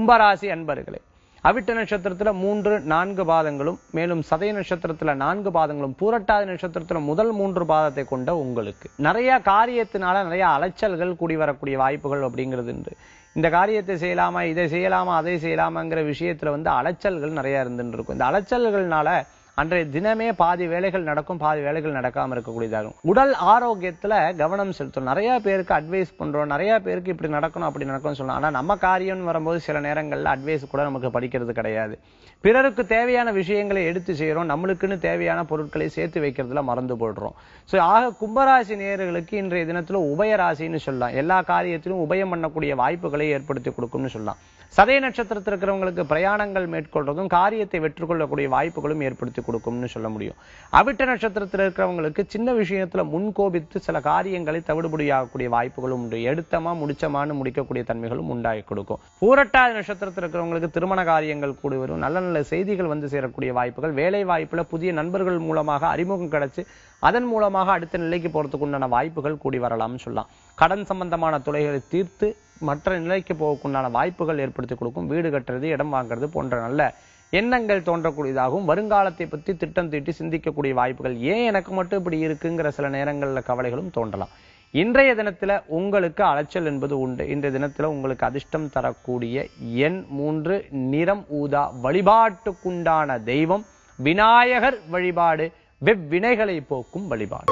கும்பராசி அன்பர்களே, அவிட்ட நட்சத்திரத்துல 3, 4 பாதங்களும், மேலும் சதய நட்சத்திரத்துல 4 பாதங்களும், பூரட்டாதி நட்சத்திரத்துல முதல் 3 பாதத்தை கொண்ட உங்களுக்கு நிறைய காரியத்தினால நிறைய அலைச்சல்கள் கூடி வரக்கூடிய வாய்ப்புகள் அப்படிங்கிறது உண்டு. இந்த காரியத்தை செய்யலாமா, இதை செய்யலாமா, அதை செய்யலாமாங்கிற விஷயத்துல அலைச்சல்கள் நிறைய இருந்துட்டு இருக்கும். இந்த அலைச்சல்கள்னால அன்றைய தினமே பாதி வேலைகள் நடக்கும், பாதி வேலைகள் நடக்காம இருக்கக்கூடியதாகும். உடல் ஆரோக்கியத்துல கவனம் செலுத்தணும். நிறைய பேருக்கு அட்வைஸ் பண்றோம், நிறைய பேருக்கு இப்படி நடக்கணும் அப்படி நடக்கணும்னு சொல்லலாம். ஆனா நம்ம காரியம்னு வரும்போது சில நேரங்கள்ல அட்வைஸ் கூட நமக்கு படிக்கிறது கிடையாது. பிறருக்கு தேவையான விஷயங்களை எடுத்து செய்யறோம், நம்மளுக்குன்னு தேவையான பொருட்களை சேர்த்து வைக்கிறதுல மறந்து போடுறோம். சோ ஆக கும்பராசி நேயர்களுக்கு இன்றைய தினத்துல உபயராசின்னு சொல்லலாம். எல்லா காரியத்திலும் உபயம் பண்ணக்கூடிய வாய்ப்புகளை ஏற்படுத்தி கொடுக்கும்னு சொல்லலாம். சதய நட்சத்திரத்தில் இருக்கிறவங்களுக்கு பிரயாணங்கள் மேற்கொள்றதும் காரியத்தை வெற்றி கொள்ளக்கூடிய வாய்ப்புகளும் ஏற்படுத்தி கொடுக்கும்னு சொல்ல முடியும். அவிட்ட நட்சத்திரத்தில் இருக்கிறவங்களுக்கு சின்ன விஷயத்துல முன்கோபித்து சில காரியங்களை தவிடுபடியாகக்கூடிய வாய்ப்புகளும் உண்டு. எடுத்தமா முடிச்சமானு முடிக்கக்கூடிய தன்மைகளும் உண்டாகி கொடுக்கும். பூரட்டாதி நட்சத்திரத்தில் இருக்கிறவங்களுக்கு திருமண காரியங்கள் கூடி வரும். நல்ல நல்ல செய்திகள் சேரக்கூடிய வாய்ப்புகள், வேலை வாய்ப்புல புதிய நண்பர்கள் மூலமாக அறிமுகம் கிடைச்சு அதன் மூலமாக அடுத்த நிலைக்கு போறதுக்கு உண்டான வாய்ப்புகள் கூடி வரலாம்னு சொல்லலாம். கடன் சம்பந்தமான தொலைகளை தீர்த்து மற்ற நிலைக்கு போகக்குண்டான வாய்ப்புகள் ஏற்படுத்தி கொடுக்கும். வீடு கட்டுறது, இடம் வாங்குறது போன்ற நல்ல எண்ணங்கள் தோன்றக்கூடியதாகவும், வருங்காலத்தை பற்றி திட்டம் தீட்டி சிந்திக்கக்கூடிய வாய்ப்புகள், ஏன் எனக்கு மட்டும் இப்படி இருக்குங்கிற சில நேரங்கள்ல கவலைகளும் தோன்றலாம். இன்றைய தினத்துல உங்களுக்கு அலைச்சல் என்பது உண்டு. இன்றைய தினத்துல உங்களுக்கு அதிர்ஷ்டம் தரக்கூடிய எண் 3, நிறம் ஊதா. வழிபாட்டுக்குண்டான தெய்வம் விநாயகர் வழிபாடு வெவ்வினைகளை போக்கும் வழிபாடு.